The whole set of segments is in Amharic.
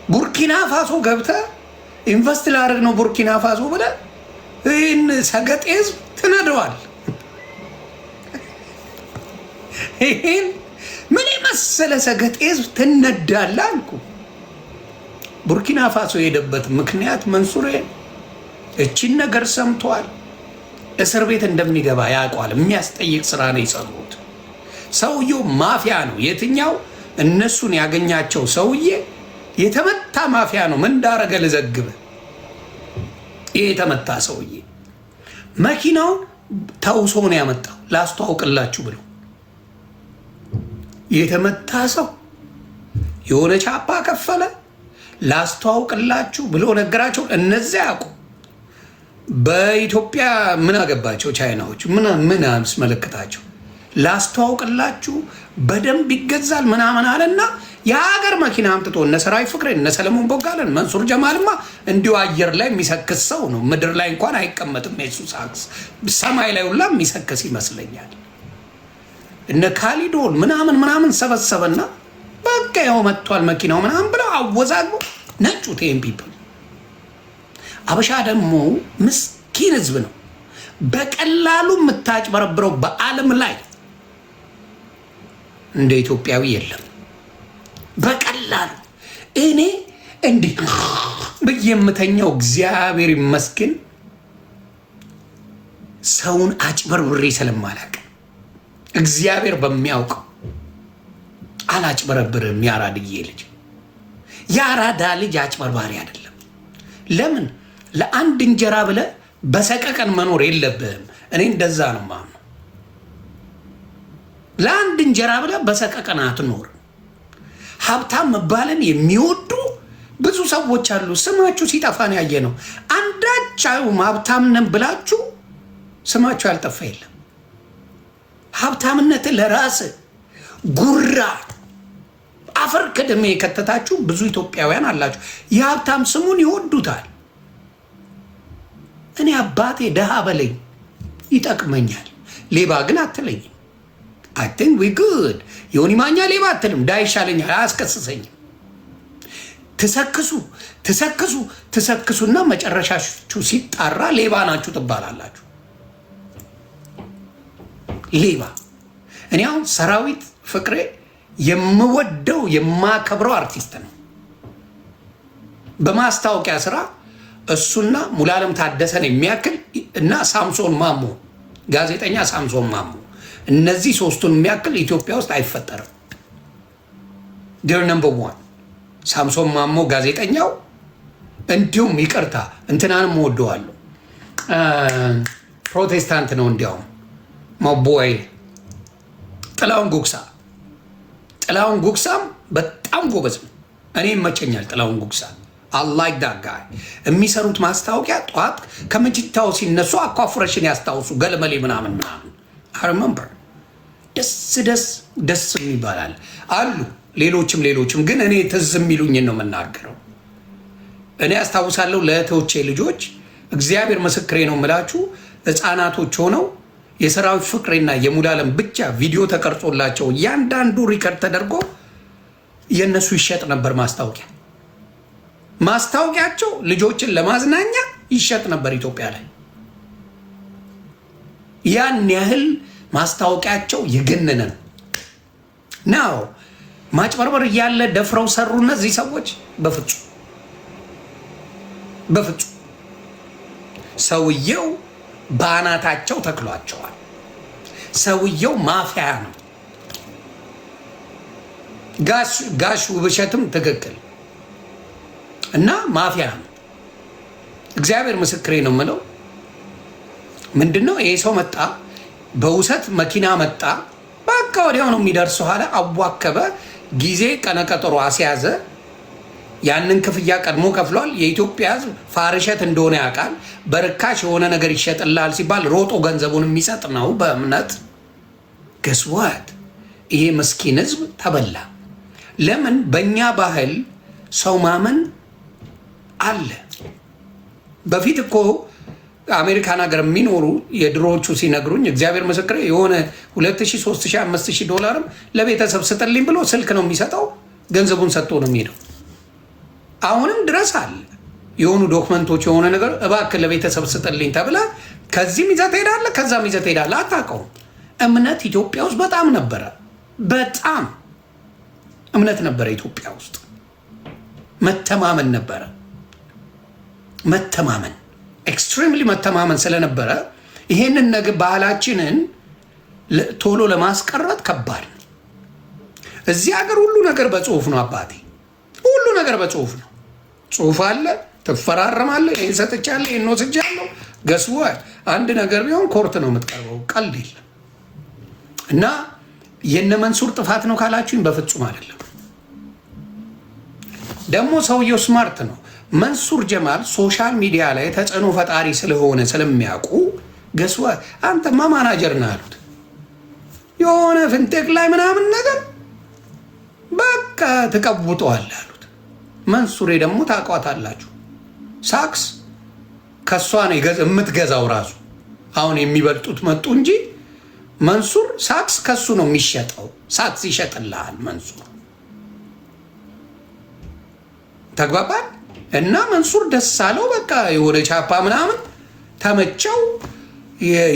ቡርኪና ፋሶ ገብተህ ኢንቨስት ላደርግ ነው ቡርኪና ፋሶ ብለህ ይህን ሰገጤ ህዝብ ትነደዋል። ይህን ምን የመሰለ ሰገጤ ህዝብ ትነዳለህ አልኩ። ቡርኪና ፋሶ የሄደበት ምክንያት መንሱሬ እቺን ነገር ሰምቷል። እስር ቤት እንደሚገባ ያውቋል። የሚያስጠይቅ ስራ ነው የሰሩት። ሰውየው ማፊያ ነው። የትኛው እነሱን ያገኛቸው ሰውዬ የተመታ ማፊያ ነው። ምን እንዳረገ ልዘግብ። ይሄ የተመታ ሰውዬ መኪናውን ተውሶ ነው ያመጣው ላስተዋውቅላችሁ ብሎ የተመታ ሰው የሆነ ቻፓ ከፈለ ላስተዋውቅላችሁ ብሎ ነገራቸው። እነዚያ ያውቁ። በኢትዮጵያ ምን አገባቸው ቻይናዎች? ምን አስመለከታቸው? ላስተዋውቅላችሁ በደንብ ይገዛል ምናምን አለና የሀገር መኪና አምጥቶ እነ ሰራዊት ፍቅሬ እነ ሰለሞን ቦጋለን መንሱር ጀማልማ እንዲሁ አየር ላይ የሚሰክስ ሰው ነው። ምድር ላይ እንኳን አይቀመጥም። የሱ ሳክስ ሰማይ ላይ ሁላ የሚሰክስ ይመስለኛል። እነ ካሊዶን ምናምን ሰበሰበና በቃ ያው መጥቷል መኪናው ምናምን ብለው አወዛግቦ ነጩ ቴም ፒፕል። አበሻ ደግሞ ምስኪን ህዝብ ነው። በቀላሉ የምታጭበረብረው በዓለም ላይ እንደ ኢትዮጵያዊ የለም። በቀላሉ እኔ እንዲህ በየምተኛው እግዚአብሔር ይመስገን ሰውን አጭበርብሬ ስለማላውቅ እግዚአብሔር በሚያውቀው አላጭበረብርም። ያራድዬ ልጅ ያራዳ ልጅ አጭበርባሪ አይደለም። ለምን ለአንድ እንጀራ ብለህ በሰቀቀን መኖር የለብህም። እኔ እንደዛ ነው ማምነው። ለአንድ እንጀራ ብለህ በሰቀቀን አትኖር። ሀብታም መባልን የሚወዱ ብዙ ሰዎች አሉ። ስማችሁ ሲጠፋን ያየ ነው። አንዳችሁም ሀብታም ነን ብላችሁ ስማችሁ ያልጠፋ የለም። ሀብታምነት ለራስህ ጉራ አፈር ከደሜ የከተታችሁ ብዙ ኢትዮጵያውያን አላችሁ። የሀብታም ስሙን ይወዱታል። እኔ አባቴ ደሃ በለኝ ይጠቅመኛል፣ ሌባ ግን አትለኝም። አይ ቲንክ ዊ ጉድ። ዮኒ ማኛ ሌባ አትልም፣ ዳ ይሻለኛል፣ አያስከስሰኝም። ትሰክሱና መጨረሻችሁ ሲጣራ ሌባ ናችሁ ትባላላችሁ። ሌባ እኔ አሁን ሰራዊት ፍቅሬ የምወደው የማከብረው አርቲስት ነው። በማስታወቂያ ስራ እሱና ሙሉዓለም ታደሰን የሚያክል እና ሳምሶን ማሞ ጋዜጠኛ ሳምሶን ማሞ እነዚህ ሶስቱን የሚያክል ኢትዮጵያ ውስጥ አይፈጠርም። ዴር ነምበር ዋን ሳምሶን ማሞ ጋዜጠኛው፣ እንዲሁም ይቅርታ እንትናንም ወደዋለሁ ፕሮቴስታንት ነው እንዲያውም ማቦይ ጥላሁን ጉግሳም በጣም ጎበዝ ነው። እኔ ይመቸኛል ጥላሁን ጉግሳ። አላይክ ዳት ጋይ። የሚሰሩት ማስታወቂያ ጠዋት ከምጅታው ሲነሱ አኳፍረሽን ያስታውሱ ገለመሌ ምናምን አረመምበር ደስ ይባላል አሉ። ሌሎችም ግን እኔ ትዝ የሚሉኝን ነው የምናገረው። እኔ አስታውሳለሁ ለእህቶቼ ልጆች እግዚአብሔር ምስክሬ ነው የምላችሁ ህፃናቶች ሆነው የሰራዊት ፍቅሬና የሙሉዓለም ብቻ ቪዲዮ ተቀርጾላቸው እያንዳንዱ ሪከርድ ተደርጎ የእነሱ ይሸጥ ነበር። ማስታወቂያቸው ልጆችን ለማዝናኛ ይሸጥ ነበር ኢትዮጵያ ላይ። ያን ያህል ማስታወቂያቸው የገነነ ነው። ማጭበርበር እያለ ደፍረው ሰሩ እነዚህ ሰዎች። በፍጹም ሰውየው በአናታቸው ተክሏቸዋል። ሰውየው ማፊያ ነው። ጋሽ ውብሸትም ትክክል እና ማፊያ ነው። እግዚአብሔር ምስክሬ ነው የምለው ምንድነው ይሄ ሰው መጣ፣ በውሰት መኪና መጣ፣ በቃ ወዲያው ነው የሚደርሰው አለ። አዋከበ፣ ጊዜ ቀነቀጠሮ አስያዘ። ያንን ክፍያ ቀድሞ ከፍሏል። የኢትዮጵያ ሕዝብ ፋርሸት እንደሆነ ያውቃል። በርካሽ የሆነ ነገር ይሸጥላል ሲባል ሮጦ ገንዘቡን የሚሰጥ ነው በእምነት ገስዋት። ይሄ ምስኪን ሕዝብ ተበላ። ለምን? በእኛ ባህል ሰው ማመን አለ። በፊት እኮ አሜሪካን ሀገር የሚኖሩ የድሮዎቹ ሲነግሩኝ እግዚአብሔር ምስክር የሆነ 2000፣ 3000፣ 5000 ዶላርም ለቤተሰብ ስጥልኝ ብሎ ስልክ ነው የሚሰጠው። ገንዘቡን ሰጥቶ ነው የሚሄደው። አሁንም ድረስ አለ። የሆኑ ዶክመንቶች የሆነ ነገር እባክህ ለቤተሰብ ስጥልኝ ተብላ ከዚህም ይዘህ ትሄዳለህ፣ ከዛም ይዘህ ትሄዳለህ። አታውቀውም። እምነት ኢትዮጵያ ውስጥ በጣም ነበረ። በጣም እምነት ነበረ ኢትዮጵያ ውስጥ። መተማመን ነበረ። መተማመን ኤክስትሪምሊ መተማመን ስለነበረ ይሄንን ነገር ባህላችንን ቶሎ ለማስቀረት ከባድ ነው። እዚህ ሀገር ሁሉ ነገር በጽሁፍ ነው አባቴ፣ ሁሉ ነገር በጽሁፍ ነው። ጽሁፍ አለ፣ ትፈራረማለህ። ይህን ሰጥቻለሁ፣ ይህን ወስጃለሁ። ገስቦ አንድ ነገር ቢሆን ኮርት ነው የምትቀርበው። ቀልድ የለም። እና የነ መንሱር ጥፋት ነው ካላችሁኝ በፍጹም አይደለም። ደግሞ ሰውየው ስማርት ነው። መንሱር ጀማል ሶሻል ሚዲያ ላይ ተጽዕኖ ፈጣሪ ስለሆነ ስለሚያውቁ ገስዋ አንተማ ማናጀር ነህ አሉት። የሆነ ፍንቴክ ላይ ምናምን ነገር በቃ ተቀውጠዋል አሉት። መንሱሬ ደግሞ ታውቋታላችሁ። ሳክስ ከሷ ነው የምትገዛው ራሱ። አሁን የሚበልጡት መጡ እንጂ መንሱር ሳክስ ከሱ ነው የሚሸጠው። ሳክስ ይሸጥልሃል መንሱር። ተግባባል። እና መንሱር ደስ አለው። በቃ የሆነ ቻፓ ምናምን ተመቸው።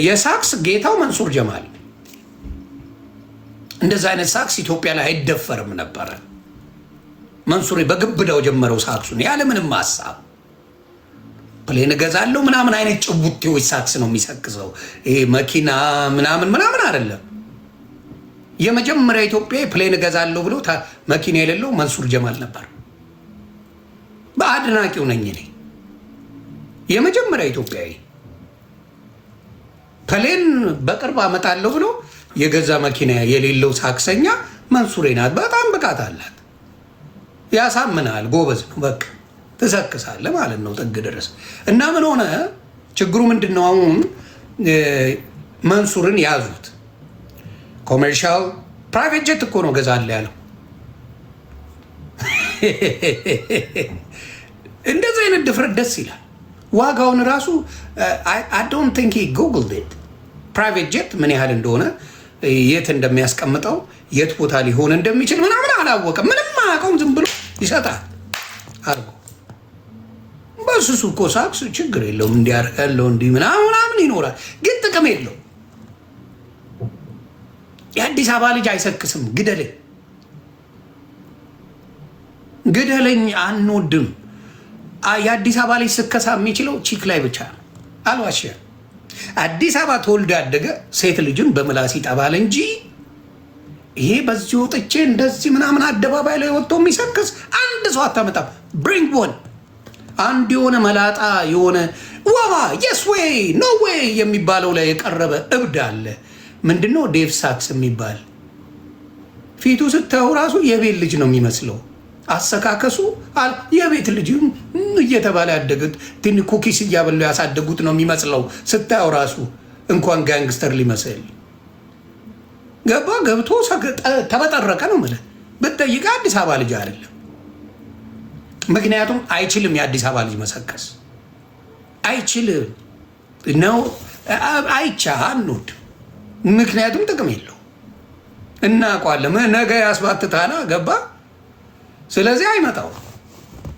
የሳክስ ጌታው መንሱር ጀማል። እንደዛ አይነት ሳክስ ኢትዮጵያ ላይ አይደፈርም ነበረ። መንሱሬ በግብዳው ጀመረው ሳክሱን ያለ ምንም ሀሳብ። ፕሌን እገዛለሁ ምናምን አይነት ጭቡቴዎች ሳክስ ነው የሚሰክሰው። ይሄ መኪና ምናምን አይደለም። የመጀመሪያ ኢትዮጵያ ፕሌን እገዛለሁ ብሎ መኪና የሌለው መንሱር ጀማል ነበር። በአድናቂው ነኝ እኔ። የመጀመሪያ ኢትዮጵያዊ ፕሌን በቅርብ አመጣለሁ ብሎ የገዛ መኪና የሌለው ሳክሰኛ መንሱሬ ናት። በጣም ብቃት አላት። ያሳምናል። ጎበዝ ነው። በቃ ትሰክሳለህ ማለት ነው ጥግ ድረስ። እና ምን ሆነ ችግሩ ምንድን ነው? አሁን መንሱርን ያዙት። ኮሜርሻል ፕራይቬት ጀት እኮ ነው ገዛለሁ ያለው። እንደዚህ አይነት ድፍረት ደስ ይላል። ዋጋውን ራሱ አይ ዶንት ቲንክ ሂ ጉግልድ ኢት። ፕራይቬት ጀት ምን ያህል እንደሆነ የት እንደሚያስቀምጠው የት ቦታ ሊሆን እንደሚችል ምናምን አላወቀም። ምንም አያውቀውም። ዝም ብሎ ይሰጣል አድርጎ። በሱሱ እኮ ሳክስ ችግር የለውም እንዲያደርጋለው እንዲህ ምናምን ይኖራል፣ ግን ጥቅም የለው። የአዲስ አበባ ልጅ አይሰክስም። ግደለኝ አንወድም። የአዲስ አበባ ልጅ ስከሳ የሚችለው ቺክ ላይ ብቻ ነው። አልዋሽም። አዲስ አበባ ተወልዶ ያደገ ሴት ልጅን በምላስ ይጠባል እንጂ ይሄ በዚህ ወጥቼ እንደዚህ ምናምን አደባባይ ላይ ወጥቶ የሚሰክስ አንድ ሰው አታመጣም። ብሪንግ ወን አንድ የሆነ መላጣ የሆነ ወባ የስ ዌይ ኖ ዌይ የሚባለው ላይ የቀረበ እብድ አለ። ምንድነው ዴቭ ሳክስ የሚባል ፊቱ ስታየው ራሱ የቤት ልጅ ነው የሚመስለው። አሰካከሱ የቤት ልጅ እየተባለ ያደጉት ትን ኩኪስ እያበሉ ያሳደጉት ነው የሚመስለው ስታየው ራሱ እንኳን ጋንግስተር ሊመስል ገብቶ ተበጠረቀ ነው ማለት ብትጠይቅ አዲስ አበባ ልጅ አይደለም። ምክንያቱም አይችልም። የአዲስ አበባ ልጅ መሰከስ አይችልም ነው። አይቻ አንወድ ምክንያቱም ጥቅም የለው። እናውቀዋለን። ነገ ያስባትታና ገባ። ስለዚህ አይመጣው።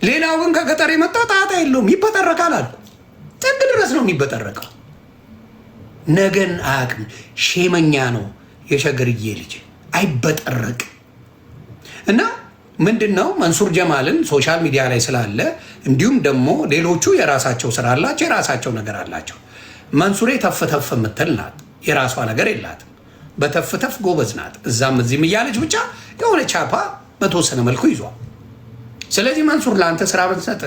ሌላው ግን ከገጠር የመጣ ጣጣ የለውም። ይበጠረቃል አልኩ። ጥግ ድረስ ነው የሚበጠረቀው። ነገን አያውቅም። ሼመኛ ነው የሸገርዬ ልጅ አይበጠረቅ። እና ምንድን ነው መንሱር ጀማልን ሶሻል ሚዲያ ላይ ስላለ እንዲሁም ደግሞ ሌሎቹ የራሳቸው ስራ አላቸው፣ የራሳቸው ነገር አላቸው። መንሱሬ ተፍተፍ የምትል ናት። የራሷ ነገር የላትም። በተፍተፍ ጎበዝ ናት። እዛም እዚህም እያለች ብቻ የሆነ ቻፓ በተወሰነ መልኩ ይዟል። ስለዚህ መንሱር ለአንተ ስራ ብንሰጥ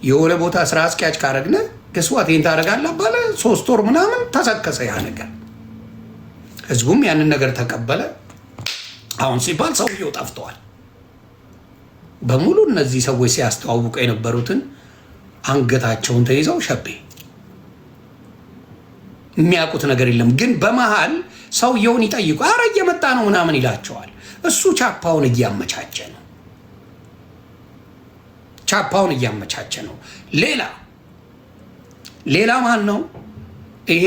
የሆነ ቦታ ስራ አስኪያጅ ካረግነ ገስዋት ይህን ታደርጋለህ ባለ 3 ወር ምናምን ተሰከሰ ያ ነገር። ህዝቡም ያንን ነገር ተቀበለ። አሁን ሲባል ሰውየው ጠፍተዋል በሙሉ። እነዚህ ሰዎች ሲያስተዋውቁ የነበሩትን አንገታቸውን ተይዘው ሸቤ የሚያውቁት ነገር የለም። ግን በመሃል ሰውየውን ይጠይቁ፣ አረ እየመጣ ነው ምናምን ይላቸዋል። እሱ ቻፓውን እያመቻቸ ነው። ቻፓውን እያመቻቸ ነው። ሌላ ማን ነው? ይሄ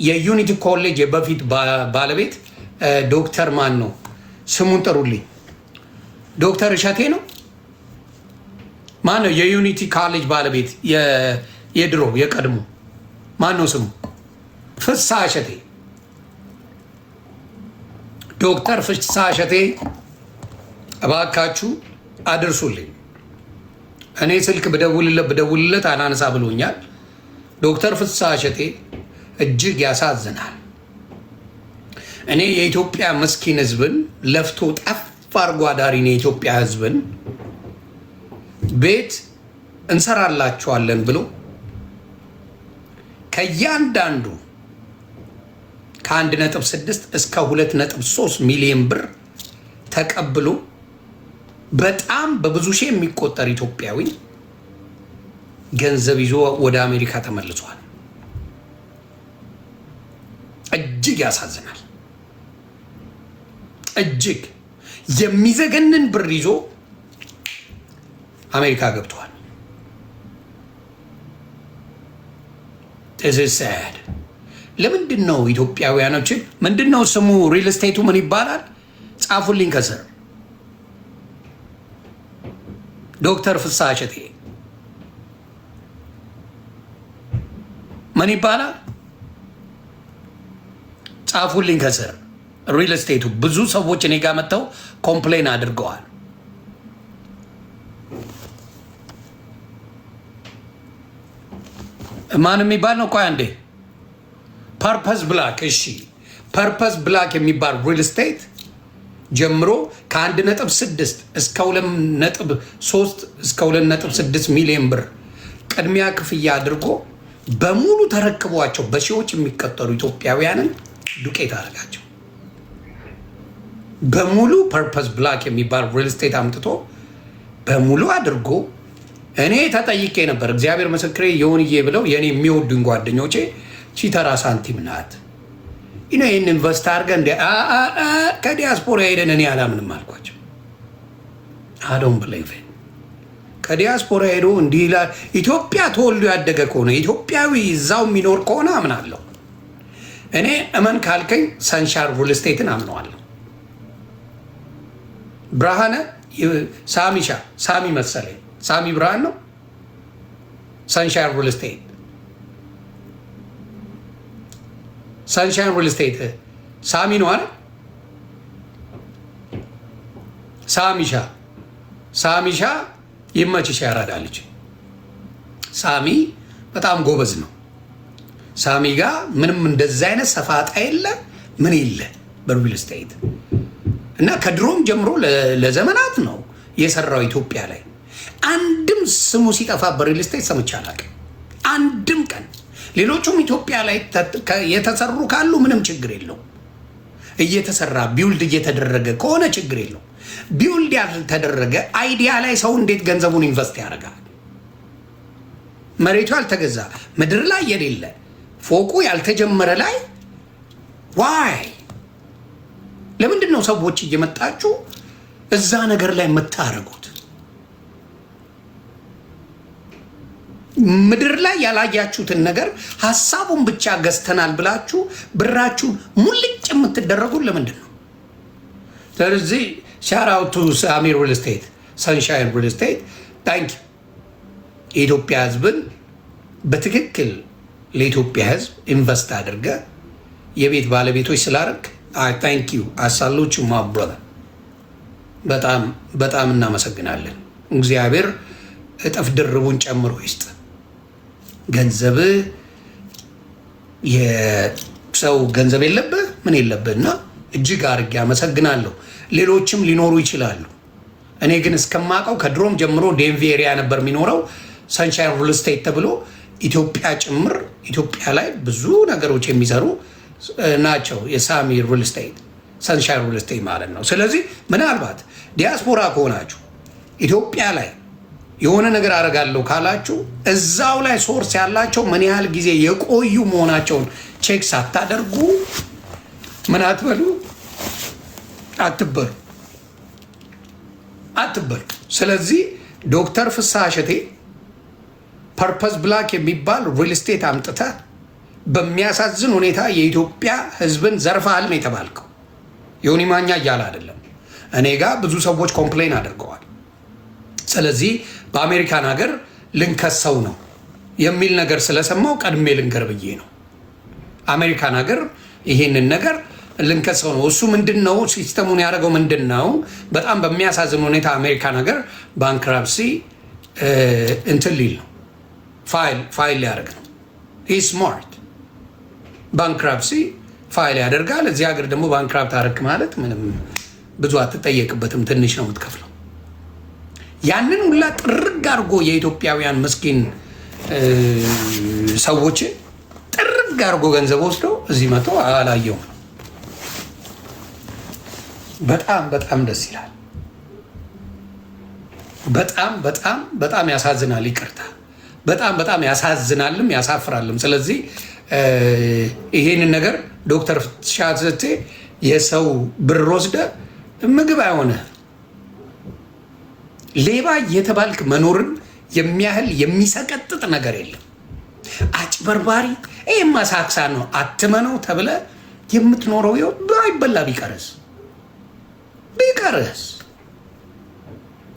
የዩኒቲ ኮሌጅ በፊት ባለቤት ዶክተር ማን ነው? ስሙን ጥሩልኝ። ዶክተር እሸቴ ነው ማነው የዩኒቲ ካሌጅ ባለቤት የድሮ የቀድሞ ማነው ስሙ? ፍስሐ እሸቴ፣ ዶክተር ፍስሐ እሸቴ እባካችሁ አድርሱልኝ። እኔ ስልክ ብደውልለት አናነሳ ብሎኛል። ዶክተር ፍስሐ እሸቴ እጅግ ያሳዝናል። እኔ የኢትዮጵያ ምስኪን ህዝብን ለፍቶ ጠፍ አድርጎ አዳሪን የኢትዮጵያ ህዝብን ቤት እንሰራላቸዋለን ብሎ ከእያንዳንዱ ከ1.6 እስከ 2.3 ሚሊዮን ብር ተቀብሎ በጣም በብዙ ሺህ የሚቆጠር ኢትዮጵያዊ ገንዘብ ይዞ ወደ አሜሪካ ተመልሷል። እጅግ ያሳዝናል። እጅግ የሚዘገንን ብር ይዞ አሜሪካ ገብቷል። ተዘሳድ ለምንድን ነው ኢትዮጵያውያኖችን ምንድን ነው ስሙ? ሪል ስቴቱ ምን ይባላል? ጻፉልኝ ከስር። ዶክተር ፍስሐ እሸቴ ምን ይባላል? ጻፉልኝ ከስር። ሪል ስቴቱ ብዙ ሰዎች እኔ ጋር መጥተው ኮምፕሌን አድርገዋል። ማን የሚባል ነው? ቆይ አንዴ። ፐርፐስ ብላክ። እሺ፣ ፐርፐስ ብላክ የሚባል ሪል ስቴት ጀምሮ ከ1.6 እስከ 2.3 እስከ 2.6 ሚሊዮን ብር ቅድሚያ ክፍያ አድርጎ በሙሉ ተረክቧቸው በሺዎች የሚቀጠሩ ኢትዮጵያውያንን ዱቄት አደረጋቸው። በሙሉ ፐርፐስ ብላክ የሚባል ሪል ስቴት አምጥቶ በሙሉ አድርጎ እኔ ተጠይቄ ነበር። እግዚአብሔር ምስክሬ የሆንዬ ብለው የእኔ የሚወዱኝ ጓደኞቼ ቺተራ ሳንቲም ናት ይህን ኢንቨስት አድርገ እንደ ከዲያስፖራ ሄደን እኔ አላምንም አልኳቸው። አዶን ብሌቭ ከዲያስፖራ ሄዶ እንዲህ ይላል። ኢትዮጵያ ተወልዶ ያደገ ከሆነ ኢትዮጵያዊ እዛው የሚኖር ከሆነ አምናለሁ። እኔ እመን ካልከኝ ሰንሻር ሪል ስቴትን አምነዋለሁ። ብርሃነ ሳሚሻ ሳሚ መሰለኝ ሳሚ ብርሃን ነው። ሰንሻይን ሪል ስቴት ሰንሻይን ሪል ስቴት ሳሚ ነው አይደል? ሳሚሻ ይመችሽ፣ ያራዳልች። ሳሚ በጣም ጎበዝ ነው። ሳሚ ጋር ምንም እንደዛ አይነት ሰፋጣ የለ ምን የለ በሪል ስቴት እና ከድሮም ጀምሮ ለዘመናት ነው የሰራው ኢትዮጵያ ላይ። አንድም ስሙ ሲጠፋ በሪል ስቴት ሰምቼ አላውቅም። አንድም ቀን። ሌሎቹም ኢትዮጵያ ላይ የተሰሩ ካሉ ምንም ችግር የለው። እየተሰራ ቢውልድ እየተደረገ ከሆነ ችግር የለው። ቢውልድ ያልተደረገ አይዲያ ላይ ሰው እንዴት ገንዘቡን ኢንቨስት ያደርጋል? መሬቱ ያልተገዛ ምድር ላይ የሌለ ፎቁ ያልተጀመረ ላይ ዋይ ለምንድን ነው ሰዎች እየመጣችሁ እዛ ነገር ላይ የምታደርጉት? ምድር ላይ ያላያችሁትን ነገር ሀሳቡን ብቻ ገዝተናል ብላችሁ ብራችሁን ሙልጭ የምትደረጉት ለምንድን ነው? ስለዚህ ሻራውቱ ሳሚ ሪል ስቴት ሰንሻይን ሪል ስቴት ታንክ የኢትዮጵያ ሕዝብን በትክክል ለኢትዮጵያ ሕዝብ ኢንቨስት አድርገ የቤት ባለቤቶች ስላደረግ ታንክ ዩ አሳሎቹ ማብሮዳ በጣም በጣም እናመሰግናለን። እግዚአብሔር እጥፍ ድርቡን ጨምሮ ይስጥ። ገንዘብ የሰው ገንዘብ የለብህ ምን የለብህና እጅግ አድርጌ አመሰግናለሁ። ሌሎችም ሊኖሩ ይችላሉ። እኔ ግን እስከማውቀው ከድሮም ጀምሮ ዴንቪ ኤሪያ ነበር የሚኖረው ሰንሻይን ሪል ስቴት ተብሎ ኢትዮጵያ ጭምር ኢትዮጵያ ላይ ብዙ ነገሮች የሚሰሩ ናቸው። የሳሚ ሪል ስቴት ሰንሻይን ሪል ስቴት ማለት ነው። ስለዚህ ምናልባት ዲያስፖራ ከሆናችሁ ኢትዮጵያ ላይ የሆነ ነገር አደርጋለሁ ካላችሁ እዛው ላይ ሶርስ ያላቸው ምን ያህል ጊዜ የቆዩ መሆናቸውን ቼክ ሳታደርጉ ምን አትበሉ፣ አትበሉ። ስለዚህ ዶክተር ፍስሐ እሸቴ ፐርፐስ ብላክ የሚባል ሪል ስቴት አምጥተህ በሚያሳዝን ሁኔታ የኢትዮጵያ ሕዝብን ዘርፈሃል ነው የተባልከው። ዮኒ ማኛ እያለ አይደለም። እኔ ጋር ብዙ ሰዎች ኮምፕሌን አድርገዋል። ስለዚህ በአሜሪካን ሀገር ልንከሰው ነው የሚል ነገር ስለሰማው ቀድሜ ልንገር ብዬ ነው። አሜሪካን ሀገር ይሄንን ነገር ልንከሰው ነው። እሱ ምንድን ነው ሲስተሙን ያደረገው ምንድን ነው? በጣም በሚያሳዝን ሁኔታ አሜሪካን ሀገር ባንክራፕሲ እንትን ሊል ነው፣ ፋይል ሊያደርግ ነው። ሂ ስማርት ባንክራፕሲ ፋይል ያደርጋል። እዚህ ሀገር ደግሞ ባንክራፕት አደረግ ማለት ምንም ብዙ አትጠየቅበትም፣ ትንሽ ነው የምትከፍለው። ያንን ሁላ ጥርግ አድርጎ የኢትዮጵያውያን ምስኪን ሰዎች ጥርግ አድርጎ ገንዘብ ወስደው እዚህ መጥቶ አላየውም። በጣም በጣም ደስ ይላል። በጣም በጣም በጣም ያሳዝናል። ይቅርታ፣ በጣም በጣም ያሳዝናልም ያሳፍራልም። ስለዚህ ይሄንን ነገር ዶክተር ሻዘቴ የሰው ብር ወስደ ምግብ አይሆነ ሌባ እየተባልክ መኖርን የሚያህል የሚሰቀጥጥ ነገር የለም። አጭበርባሪ ይህ ማሳክሳ ነው አትመነው ተብለ የምትኖረው አይበላ ቢቀርስ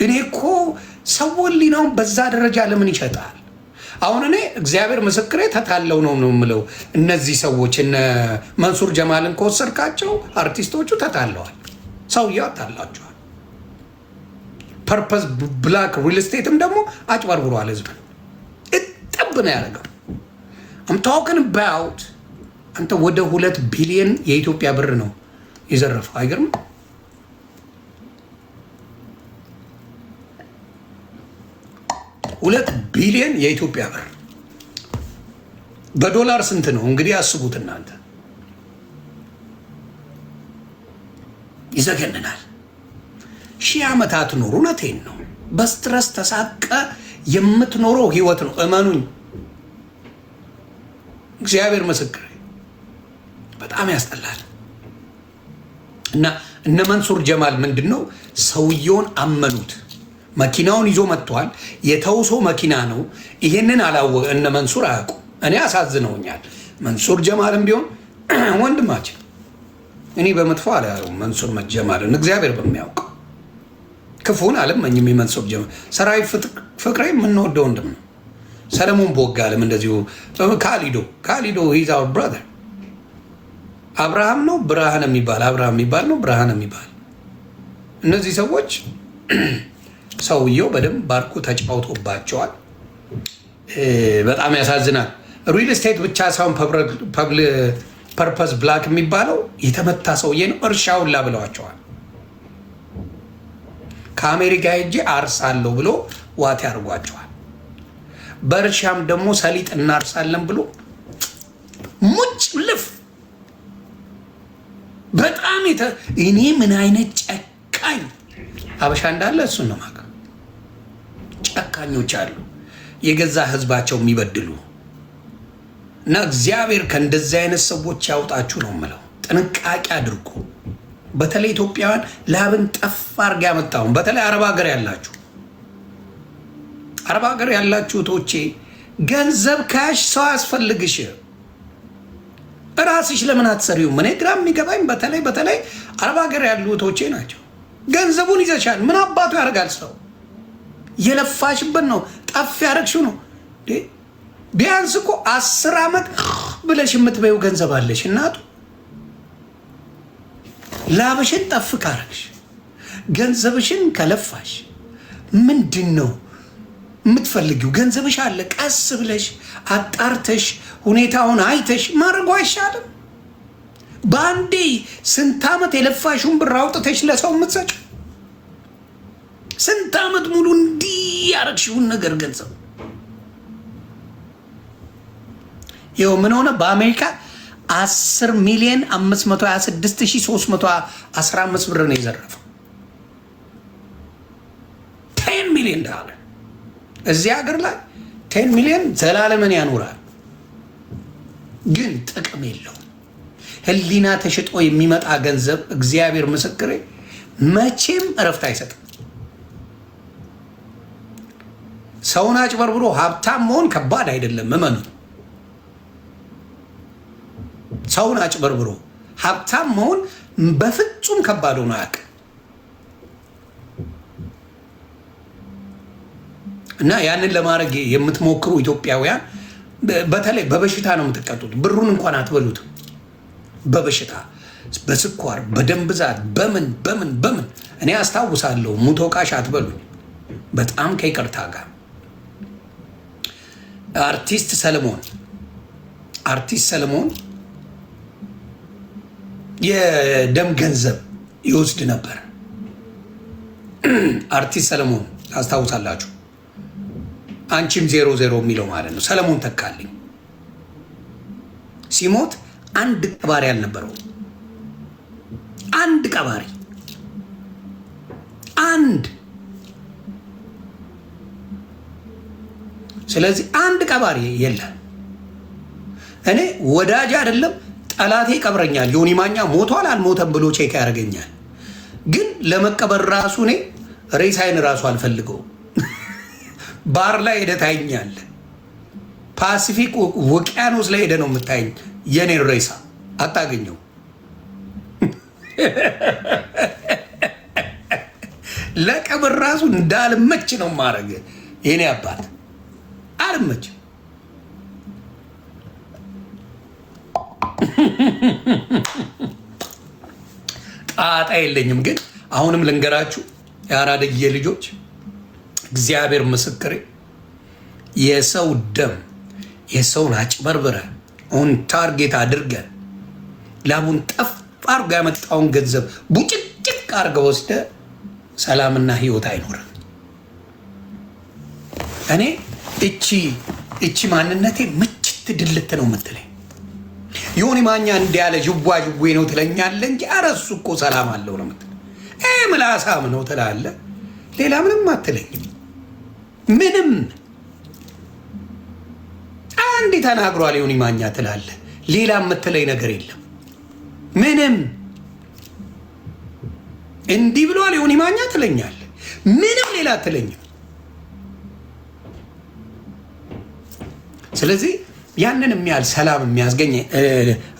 እኔ እኮ ሰው ሊናውን በዛ ደረጃ ለምን ይሸጣል? አሁን እኔ እግዚአብሔር ምስክሬ ተታለው ነው የምለው። እነዚህ ሰዎች እነ መንሱር ጀማልን ከወሰድካቸው አርቲስቶቹ ተታለዋል። ሰውየው አታላቸዋል። ፐርፐዝ ብላክ ሪል ስቴትም ደግሞ አጭበርብሯል። ህዝብን እጥብ ነው ያደረገው። አምታውቅን ባውት አንተ ወደ 2 ቢሊዮን የኢትዮጵያ ብር ነው የዘረፈው። አይገርም? 2 ቢሊዮን የኢትዮጵያ ብር በዶላር ስንት ነው እንግዲህ አስቡት እናንተ። ይዘገንናል። 1000 ዓመታት ኖሩ። እውነቴን ነው። በስትረስ ተሳቀ የምትኖረው ህይወት ነው። እመኑኝ፣ እግዚአብሔር ምስክር፣ በጣም ያስጠላል። እና እነ መንሱር ጀማል ምንድን ነው ሰውየውን አመኑት። መኪናውን ይዞ መጥቷል። የተውሶ መኪና ነው። ይሄንን አላወቀ እነ መንሱር አያውቁ። እኔ አሳዝነውኛል። መንሱር ጀማልም ቢሆን ወንድማችን፣ እኔ በመጥፎ አላየውም መንሱር ጀማልን፣ እግዚአብሔር በሚያውቅ ክፉን አልመኝም። የመንሱር ጀማል ሰራዊት ፍቅሬ የምንወደው ወንድም ነው። ሰለሞን ቦጋለም እንደዚሁ። ካሊዶ ሂዝ አወር ብራዘር። አብርሃም ነው ብርሃን የሚባል አብርሃም የሚባል ነው ብርሃን የሚባል እነዚህ ሰዎች ሰውየው በደንብ ባርኩ ተጫውቶባቸዋል። በጣም ያሳዝናል። ሪል ስቴት ብቻ ሳይሆን ፐርፐዝ ብላክ የሚባለው የተመታ ሰውዬ ነው። እርሻውን ላ ብለዋቸዋል። ከአሜሪካ ሄጄ አርሳለሁ ብሎ ዋት ያርጓቸዋል። በእርሻም ደግሞ ሰሊጥ እናርሳለን ብሎ ሙጭ ልፍ በጣም እኔ ምን አይነት ጨካኝ አበሻ እንዳለ እሱን ነው ማቀ ጨካኞች አሉ የገዛ ህዝባቸው የሚበድሉ እና እግዚአብሔር ከእንደዚህ አይነት ሰዎች ያውጣችሁ ነው የምለው። ጥንቃቄ አድርጉ። በተለይ ኢትዮጵያውያን ላብን ጠፍ አድርጋ ያመጣውን በተለይ አረብ ሀገር ያላችሁ ቶቼ ገንዘብ ካሽ ሰው ያስፈልግሽ። እራስሽ ለምን አትሰሪውም? እኔ ግራ የሚገባኝ በተለይ አረብ ሀገር ያሉ ቶቼ ናቸው። ገንዘቡን ይዘሻል፣ ምን አባቱ ያደርጋል ሰው? የለፋሽበት ነው ጠፍ ያደረግሽው ነው። ቢያንስ እኮ 10 ዓመት ብለሽ የምትበይው ገንዘብ አለሽ። እናቱ ላብሽን ጠፍ ካረግሽ ገንዘብሽን ከለፋሽ ምንድን ነው የምትፈልጊው? ገንዘብሽ አለ። ቀስ ብለሽ አጣርተሽ ሁኔታውን አይተሽ ማድረጉ አይሻልም? በአንዴ ስንት ዓመት የለፋሽውን ብር አውጥተሽ ለሰው የምትሰጭ? ስንት ዓመት ሙሉ እንዲህ ያረግሽውን ነገር ገንዘብ ይኸው ምን ሆነ? በአሜሪካ 10,526,315 ብር ነው የዘረፈው። 10 ሚሊዮን ዶላር እዚህ ሀገር ላይ 10 ሚሊዮን ዘላለምን ያኖራል፣ ግን ጥቅም የለውም። ህሊና ተሽጦ የሚመጣ ገንዘብ እግዚአብሔር ምስክሬ መቼም እረፍት አይሰጥም። ሰውን አጭበርብሮ ሀብታም መሆን ከባድ አይደለም፣ እመኑ። ሰውን አጭበርብሮ ሀብታም መሆን በፍጹም ከባድ ሆኖ አያውቅም። እና ያንን ለማድረግ የምትሞክሩ ኢትዮጵያውያን በተለይ በበሽታ ነው የምትቀጡት። ብሩን እንኳን አትበሉትም። በበሽታ በስኳር በደም ብዛት በምን በምን በምን እኔ አስታውሳለሁ። ሙቶቃሽ አትበሉኝ። በጣም ከይቅርታ ጋር አርቲስት ሰለሞን የደም ገንዘብ ይወስድ ነበር። አርቲስት ሰለሞን ታስታውሳላችሁ? አንቺም 00 የሚለው ማለት ነው። ሰለሞን ተካልኝ ሲሞት አንድ ቀባሪ አልነበረው። አንድ ቀባሪ አንድ። ስለዚህ አንድ ቀባሪ የለም። እኔ ወዳጅ አይደለም ጠላቴ ይቀብረኛል። ዮኒ ማኛ ሞቷል አልሞተም ብሎ ቼክ ያደርገኛል። ግን ለመቀበር ራሱ እኔ ሬሳይን ራሱ አልፈልገው። ባር ላይ ሄደህ ታይኛለህ። ፓሲፊክ ውቅያኖስ ላይ ሄደህ ነው የምታይኝ። የኔን ሬሳ አታገኘው። ለቀብር ራሱ እንዳልመች ነው ማድረግ። የኔ አባት አልመች። ጣጣ የለኝም። ግን አሁንም ልንገራችሁ የአራድዬ ልጆች፣ እግዚአብሔር ምስክሬ፣ የሰው ደም የሰውን አጭበርብረ ኦን ታርጌት አድርገ ላቡን ጠፍ አርጎ ያመጣውን ገንዘብ ቡጭጭቅ አርገ ወስደ ሰላምና ህይወት አይኖርም። እኔ እቺ ማንነቴ ምችት ድልት ነው የምትለኝ። ዮኒ ማኛ እንዲያለ ጅዋ ጅዌ ነው ትለኛለ እንጂ ኧረ እሱ እኮ ሰላም አለው ነው የምትለኝ። ምላሳም ነው ትላለ፣ ሌላ ምንም አትለኝም። ምንም አንድ ተናግሯል ዮኒ ማኛ ትላለ፣ ሌላ የምትለኝ ነገር የለም። ምንም እንዲህ ብሏል ዮኒ ማኛ ትለኛለ፣ ምንም ሌላ አትለኝም። ስለዚህ ያንን የሚያህል ሰላም የሚያስገኝ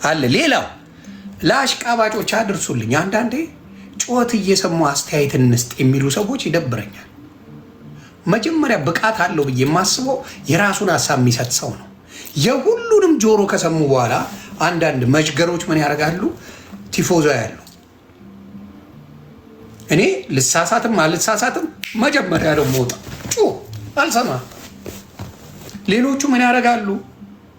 አለ። ሌላው ለአሽቃባጮች አድርሱልኝ። አንዳንዴ ጩኸት እየሰሙ አስተያየት እንስጥ የሚሉ ሰዎች ይደብረኛል። መጀመሪያ ብቃት አለው ብዬ የማስበው የራሱን ሀሳብ የሚሰጥ ሰው ነው። የሁሉንም ጆሮ ከሰሙ በኋላ አንዳንድ መሽገሮች ምን ያደርጋሉ? ቲፎዞ ያሉ እኔ ልሳሳትም አልሳሳትም መጀመሪያ ደግሞ ወጣ አልሰማ። ሌሎቹ ምን ያደርጋሉ?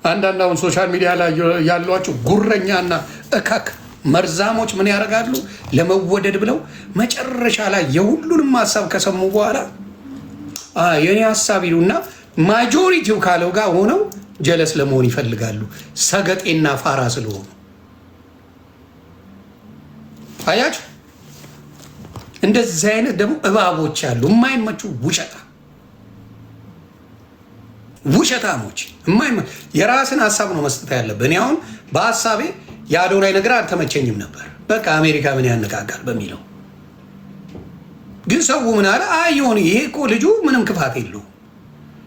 አንዳንድ አሁን ሶሻል ሚዲያ ላይ ያሏቸው ጉረኛና እከክ መርዛሞች ምን ያደርጋሉ? ለመወደድ ብለው መጨረሻ ላይ የሁሉንም ሀሳብ ከሰሙ በኋላ የኔ ሀሳብ ይሉና ማጆሪቲው ካለው ጋር ሆነው ጀለስ ለመሆን ይፈልጋሉ። ሰገጤና ፋራ ስለሆኑ አያችሁ። እንደዚህ አይነት ደግሞ እባቦች አሉ፣ የማይመቹ ውሸታሞች የራስን ሀሳብ ነው መስጠት ያለብህ። እኔ አሁን በሀሳቤ የአዶናይ ነገር አልተመቸኝም ነበር። በቃ አሜሪካ ምን ያነቃቃል በሚለው ግን ሰው ምን አለ? አይሆን ይሄ እኮ ልጁ ምንም ክፋት የለው፣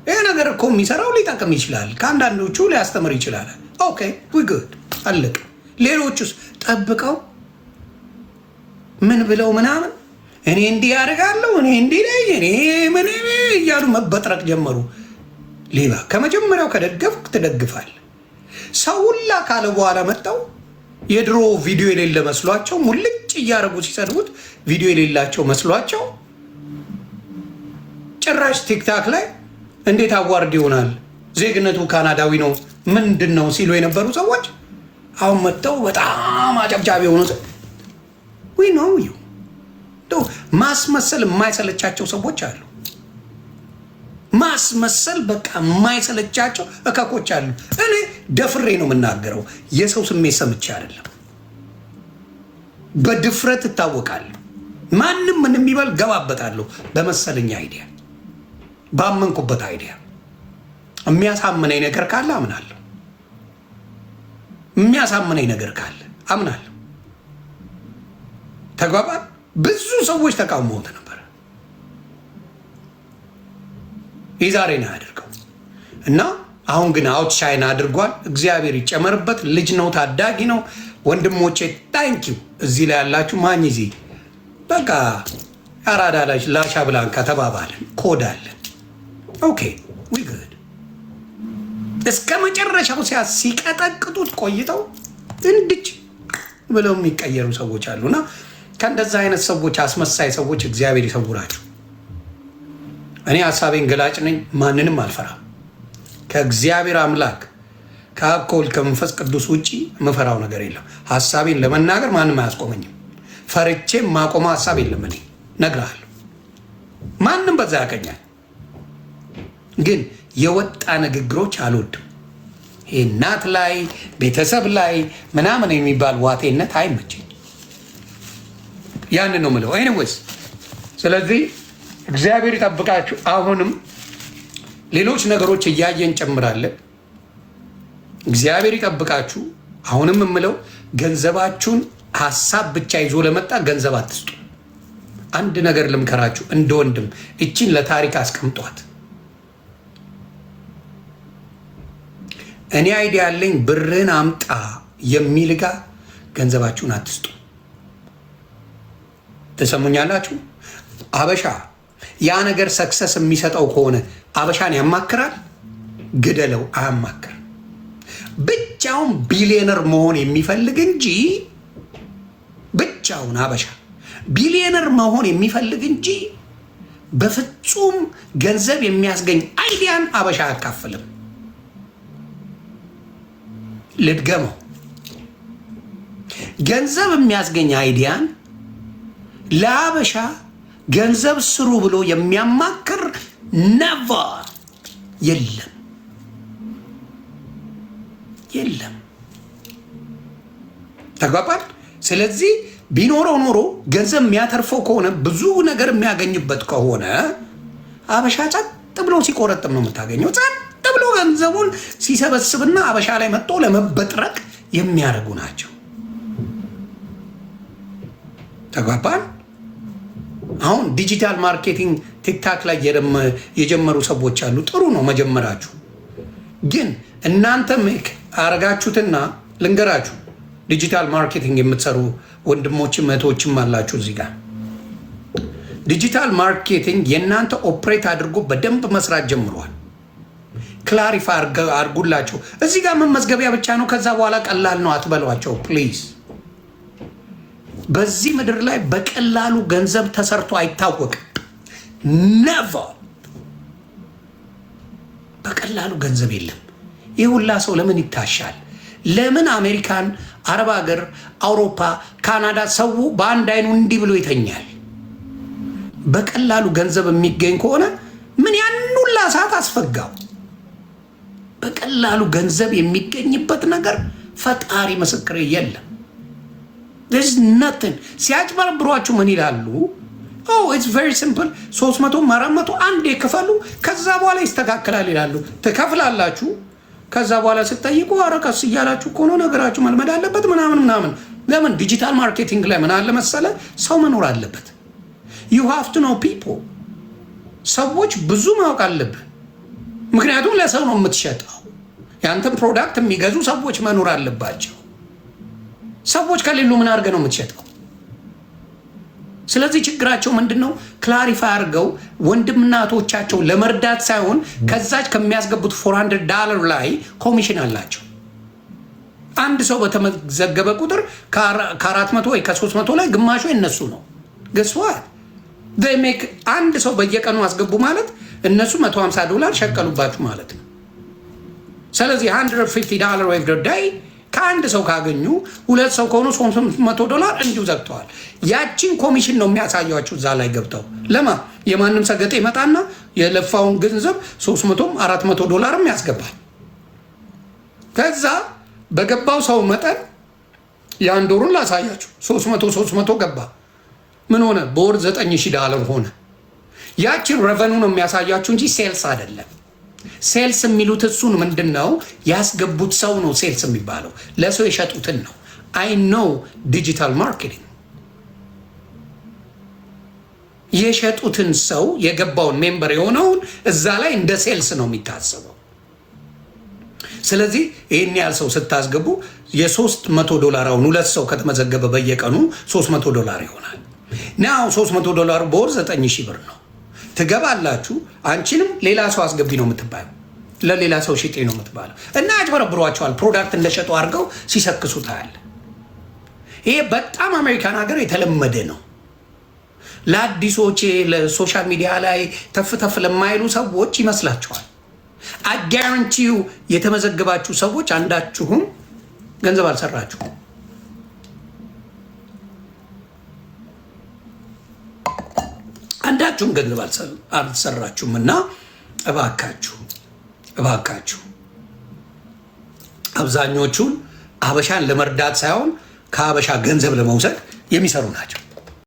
ይሄ ነገር እኮ የሚሰራው ሊጠቅም ይችላል፣ ከአንዳንዶቹ ሊያስተምር ይችላል። ኦኬ ዊ ጉድ አለቅ። ሌሎቹስ ጠብቀው ምን ብለው ምናምን እኔ እንዲህ ያደርጋለሁ እኔ እንዲህ ነኝ እኔ ምን እያሉ መበጥረቅ ጀመሩ። ሌባ ከመጀመሪያው ከደገፍክ ትደግፋል። ሰው ሁላ ካለ በኋላ መጣው የድሮ ቪዲዮ የሌለ መስሏቸው ሙልጭ እያደረጉ ሲሰድቡት ቪዲዮ የሌላቸው መስሏቸው ጭራሽ ቲክታክ ላይ እንዴት አዋርድ ይሆናል ዜግነቱ ካናዳዊ ነው ምንድን ነው ሲሉ የነበሩ ሰዎች አሁን መጥተው በጣም አጨብጫቢ የሆኑ ወይ ነው ማስመሰል የማይሰለቻቸው ሰዎች አሉ። ማስመሰል በቃ የማይሰለቻቸው እከኮች አሉ። እኔ ደፍሬ ነው የምናገረው፣ የሰው ስሜት ሰምቼ አይደለም። በድፍረት እታወቃለሁ። ማንም ምን የሚበል ገባበታለሁ። በመሰለኝ አይዲያ፣ ባመንኩበት አይዲያ የሚያሳምነኝ ነገር ካለ አምናለሁ። የሚያሳምነኝ ነገር ካለ አምናለሁ። ተግባባን። ብዙ ሰዎች ተቃውመውት ነበር። የዛሬ ነው ያደርገው እና አሁን ግን አውት ሻይን አድርጓል። እግዚአብሔር ይጨመርበት። ልጅ ነው፣ ታዳጊ ነው። ወንድሞቼ ታንኪው። እዚህ ላይ ያላችሁ ማኝ እዚህ በቃ አራዳ ላይ ላሻ ብላንካ ተባባለን፣ ኮድ አለን። ኦኬ ዊ ጉድ። እስከ መጨረሻው ሲቀጠቅጡት ቆይተው እንድች ብለው የሚቀየሩ ሰዎች አሉና ከእንደዛ አይነት ሰዎች፣ አስመሳይ ሰዎች እግዚአብሔር ይሰውራቸው። እኔ ሀሳቤን ገላጭ ነኝ፣ ማንንም አልፈራም። ከእግዚአብሔር አምላክ ከአብ ከወልድ ከመንፈስ ቅዱስ ውጭ የምፈራው ነገር የለም። ሀሳቤን ለመናገር ማንም አያስቆመኝም። ፈርቼም ማቆመ ሀሳብ የለም። እኔ እነግርሃለሁ፣ ማንም በዛ ያቀኛል። ግን የወጣ ንግግሮች አልወድም። ይሄ እናት ላይ ቤተሰብ ላይ ምናምን የሚባል ዋቴነት አይመቸኝ። ያንን ነው ምለው። ኤኒዌይስ ስለዚህ እግዚአብሔር ይጠብቃችሁ። አሁንም ሌሎች ነገሮች እያየን ጨምራለን። እግዚአብሔር ይጠብቃችሁ። አሁንም የምለው ገንዘባችሁን ሀሳብ ብቻ ይዞ ለመጣ ገንዘብ አትስጡ። አንድ ነገር ልምከራችሁ እንደ ወንድም፣ እቺን ለታሪክ አስቀምጧት። እኔ አይዲያ ያለኝ ብርን አምጣ የሚል ጋ ገንዘባችሁን አትስጡ። ተሰሙኛላችሁ? አበሻ ያ ነገር ሰክሰስ የሚሰጠው ከሆነ አበሻን ያማክራል? ግደለው፣ አያማክር። ብቻውን ቢሊዮነር መሆን የሚፈልግ እንጂ ብቻውን አበሻ ቢሊዮነር መሆን የሚፈልግ እንጂ በፍጹም ገንዘብ የሚያስገኝ አይዲያን አበሻ አያካፍልም። ልድገመው፣ ገንዘብ የሚያስገኝ አይዲያን ለአበሻ ገንዘብ ስሩ ብሎ የሚያማክር ነቨር የለም የለም። ተግባባን? ስለዚህ ቢኖረው ኖሮ ገንዘብ የሚያተርፈው ከሆነ ብዙ ነገር የሚያገኝበት ከሆነ አበሻ ጸጥ ብሎ ሲቆረጥም ነው የምታገኘው። ጸጥ ብሎ ገንዘቡን ሲሰበስብና አበሻ ላይ መጥቶ ለመበጥረቅ የሚያደርጉ ናቸው። ተግባባን? አሁን ዲጂታል ማርኬቲንግ ቲክታክ ላይ የጀመሩ ሰዎች አሉ። ጥሩ ነው መጀመራችሁ። ግን እናንተ ሜክ አረጋችሁትና ልንገራችሁ፣ ዲጂታል ማርኬቲንግ የምትሰሩ ወንድሞችም እህቶችም አላችሁ እዚህ ጋር። ዲጂታል ማርኬቲንግ የእናንተ ኦፕሬት አድርጎ በደንብ መስራት ጀምሯል። ክላሪፋይ አድርጉላቸው። እዚህ ጋር መመዝገቢያ ብቻ ነው፣ ከዛ በኋላ ቀላል ነው አትበሏቸው ፕሊዝ። በዚህ ምድር ላይ በቀላሉ ገንዘብ ተሰርቶ አይታወቅም። ነቨር። በቀላሉ ገንዘብ የለም። ይህ ሁላ ሰው ለምን ይታሻል? ለምን አሜሪካን፣ አረብ ሀገር፣ አውሮፓ፣ ካናዳ ሰው በአንድ አይኑ እንዲህ ብሎ ይተኛል? በቀላሉ ገንዘብ የሚገኝ ከሆነ ምን ያን ሁላ ሰዓት አስፈጋው? በቀላሉ ገንዘብ የሚገኝበት ነገር ፈጣሪ ምስክር የለም። there's nothing። ሲያጭበረብሯችሁ ምን ይላሉ? it's very simple 300 400 አንዴ ክፈሉ፣ ከዛ በኋላ ይስተካከላል ይላሉ። ትከፍላላችሁ። ከዛ በኋላ ስትጠይቁ አረቀስ እያላችሁ እኮ ነው ነገራችሁ መልመድ አለበት ምናምን ምናምን። ለምን? ዲጂታል ማርኬቲንግ ላይ ምን አለ መሰለ፣ ሰው መኖር አለበት። you have to know people። ሰዎች ብዙ ማወቅ አለብህ። ምክንያቱም ለሰው ነው የምትሸጠው። ያንተን ፕሮዳክት የሚገዙ ሰዎች መኖር አለባቸው። ሰዎች ከሌሉ ምን አድርገህ ነው የምትሸጠው? ስለዚህ ችግራቸው ምንድን ነው? ክላሪፋይ አድርገው ወንድምናቶቻቸው ለመርዳት ሳይሆን ከዛች ከሚያስገቡት $400 ላይ ኮሚሽን አላቸው። አንድ ሰው በተመዘገበ ቁጥር ከ400 ወይ ከ300 ላይ ግማሹ የነሱ ነው። ገስዋል ሜክ አንድ ሰው በየቀኑ አስገቡ ማለት እነሱ $150 ሸቀሉባችሁ ማለት ነው። ስለዚህ $150 ወይ ዳይ ከአንድ ሰው ካገኙ ሁለት ሰው ከሆኑ $300 እንዲሁ ዘግተዋል። ያቺን ኮሚሽን ነው የሚያሳያችሁ እዛ ላይ ገብተው። ለማ የማንም ሰገጤ ይመጣና የለፋውን ገንዘብ $300-400 ያስገባል። ከዛ በገባው ሰው መጠን የአንድ ወሩን ላሳያችሁ 300 ገባ። ምን ሆነ? በወር $9,000 ሆነ። ያቺን ረቨኑ ነው የሚያሳያችሁ እንጂ ሴልስ አይደለም። ሴልስ የሚሉት እሱን ምንድን ነው? ያስገቡት ሰው ነው ሴልስ የሚባለው። ለሰው የሸጡትን ነው። አይ ኖው ዲጂታል ማርኬቲንግ የሸጡትን ሰው የገባውን ሜምበር የሆነውን እዛ ላይ እንደ ሴልስ ነው የሚታሰበው። ስለዚህ ይህን ያህል ሰው ስታስገቡ $300 አሁን ሁለት ሰው ከተመዘገበ በየቀኑ $300 ይሆናል። ናው $300 በወር $9,000 ነው። ትገባላችሁ። አንቺንም ሌላ ሰው አስገቢ ነው የምትባለው፣ ለሌላ ሰው ሽጤ ነው የምትባለው። እና ያጭበረብሯቸዋል። ፕሮዳክት እንደሸጡ አድርገው ሲሰክሱ ታያለ። ይሄ በጣም አሜሪካን ሀገር የተለመደ ነው። ለአዲሶች ለሶሻል ሚዲያ ላይ ተፍተፍ ለማይሉ ሰዎች ይመስላችኋል። አጋራንቲው የተመዘገባችሁ ሰዎች አንዳችሁም ገንዘብ አልሰራችሁም። አንዳችሁም ገንዘብ አልሰራችሁም። እና እባካችሁ አብዛኞቹን ሀበሻን ለመርዳት ሳይሆን ከሀበሻ ገንዘብ ለመውሰድ የሚሰሩ ናቸው።